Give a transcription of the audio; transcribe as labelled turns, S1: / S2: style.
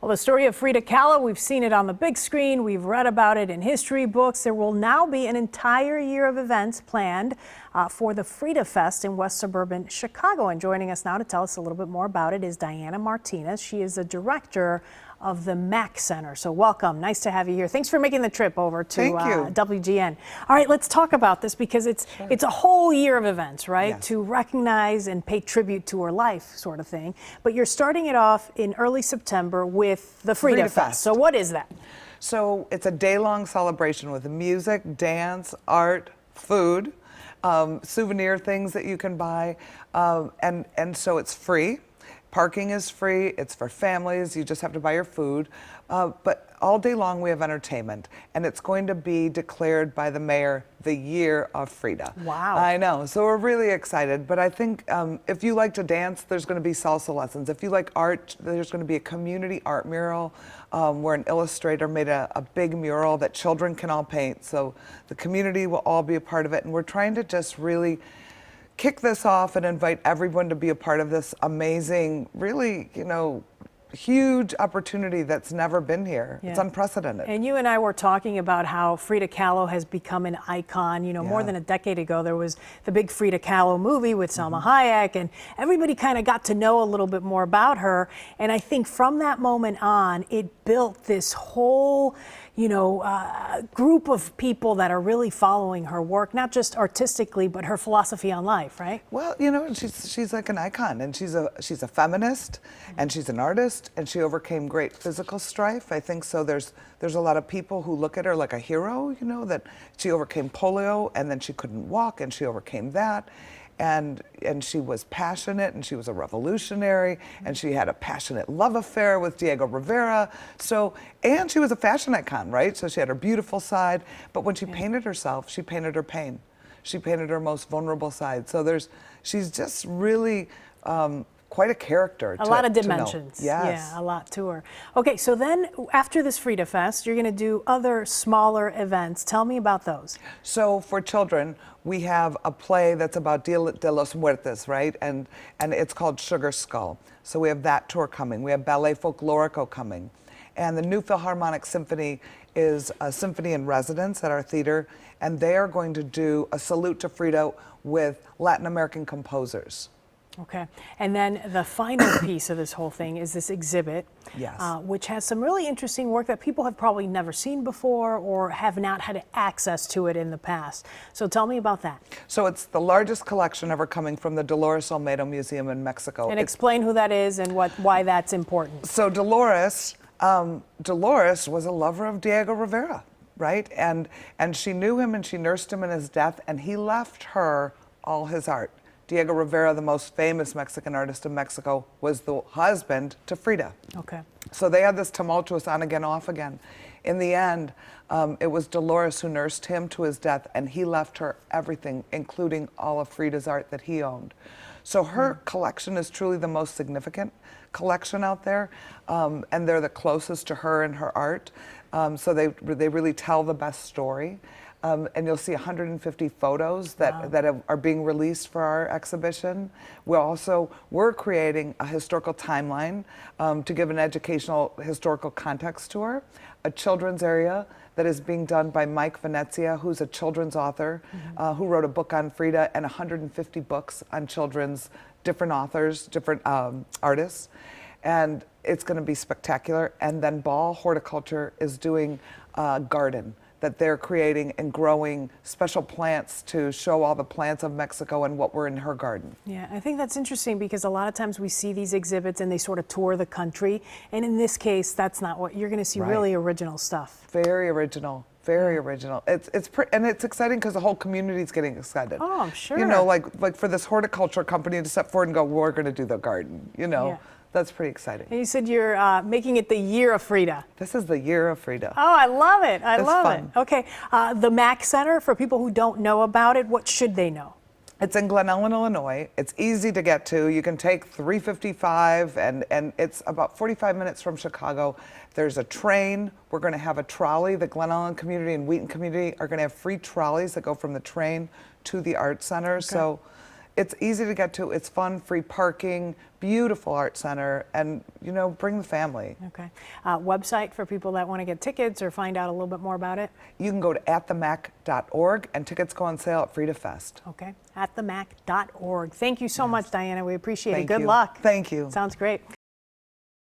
S1: Well, the story of Frida Kahlo, we've seen it on the big screen. We've read about it in history books. There will now be an entire year of events planned for the Frida Fest in West Suburban Chicago. And joining us now to tell us a little bit more about it is Diana Martinez. She is the director of the MAC Center. So welcome. Nice to have you here. Thanks for making the trip over to WGN. All right, let's talk about this because it's a whole year of events, right?
S2: Yes.
S1: To recognize and pay tribute to her life, sort of thing. But you're starting it off in early September with the Frida Fest. So what is that?
S2: So it's a day-long celebration with music, dance, art, food, souvenir things that you can buy, and so it's free. Parking is free, it's for families, you just have to buy your food. But all day long we have entertainment, and it's going to be declared by the mayor the Year of Frida.
S1: Wow.
S2: I know, so we're really excited. But I think if you like to dance, there's going to be salsa lessons. If you like art, there's going to be a community art mural where an illustrator made a big mural that children can all paint. So the community will all be a part of it, and we're trying to just really kick this off and invite everyone to be a part of this amazing, really, huge opportunity that's never been here. Yeah. It's unprecedented.
S1: And you and I were talking about how Frida Kahlo has become an icon. More than a decade ago, there was the big Frida Kahlo movie with Salma Hayek, and everybody kind of got to know a little bit more about her. And I think from that moment on, it built this whole group of people that are really following her work, not just artistically, but her philosophy on life, right?
S2: Well, she's like an icon, and she's a feminist, and she's an artist, and she overcame great physical strife. I think so. There's a lot of people who look at her like a hero, that she overcame polio, and then she couldn't walk, and she overcame that. And she was passionate, and she was a revolutionary, and she had a passionate love affair with Diego Rivera. And she was a fashion icon, right? So she had her beautiful side, but when she painted herself, she painted her pain. She painted her most vulnerable side. So she's just really quite a character.
S1: A lot of dimensions.
S2: Yes.
S1: Yeah, a lot to her. Okay, so then after this Frida Fest, you're going to do other smaller events. Tell me about those.
S2: So for children, we have a play that's about Dia de los Muertos, right? And it's called Sugar Skull. So we have that tour coming. We have Ballet Folklorico coming. And the New Philharmonic Symphony is a symphony in residence at our theater, and they are going to do a salute to Frida with Latin American composers.
S1: Okay, and then the final piece of this whole thing is this exhibit, which has some really interesting work that people have probably never seen before or have not had access to it in the past. So tell me about that.
S2: So it's the largest collection ever coming from the Dolores Olmedo Museum in Mexico.
S1: And explain who that is and why that's important.
S2: So Dolores was a lover of Diego Rivera, right? And she knew him, and she nursed him in his death, and he left her all his art. Diego Rivera, the most famous Mexican artist in Mexico, was the husband to Frida.
S1: Okay.
S2: So they had this tumultuous on again, off again. In the end, it was Dolores who nursed him to his death, and he left her everything, including all of Frida's art that he owned. So her collection is truly the most significant collection out there, and they're the closest to her and her art. So they really tell the best story. And you'll see 150 photos that are being released for our exhibition. We're creating a historical timeline to give an educational historical context to her, a children's area that is being done by Mike Venezia, who's a children's author, who wrote a book on Frida and 150 books on children's, different authors, different artists. And it's going to be spectacular. And then Ball Horticulture is doing a garden that they're creating and growing special plants to show all the plants of Mexico and what were in her garden.
S1: Yeah, I think that's interesting because a lot of times we see these exhibits and they sort of tour the country. And in this case, that's not what you're going to see. Really original stuff.
S2: Very original. Very original. And it's exciting because the whole community is getting excited.
S1: Oh, I'm sure.
S2: Like for this horticulture company to step forward and go, we're going to do the garden, Yeah. That's pretty exciting.
S1: And you said you're making it the Year of Frida.
S2: This is the Year of Frida.
S1: Oh, I love it. I love
S2: fun.
S1: it. Okay. The MAC Center, for people who don't know about it, what should they know?
S2: It's in Glen Ellen, Illinois. It's easy to get to. You can take 355, and it's about 45 minutes from Chicago. There's a train. We're going to have a trolley. The Glen Ellen community and Wheaton community are going to have free trolleys that go from the train to the art center. Okay. So It's easy to get to. It's fun, free parking, beautiful art center, and you know, bring the family.
S1: Okay. Website for people that want to get tickets or find out a little bit more about it?
S2: You can go to atthemac.org, and tickets go on sale at Frida Fest.
S1: Okay. Atthemac.org. Thank you so much, Diana. We appreciate it.
S2: Thank
S1: Good
S2: you.
S1: luck.
S2: Thank you.
S1: Sounds great.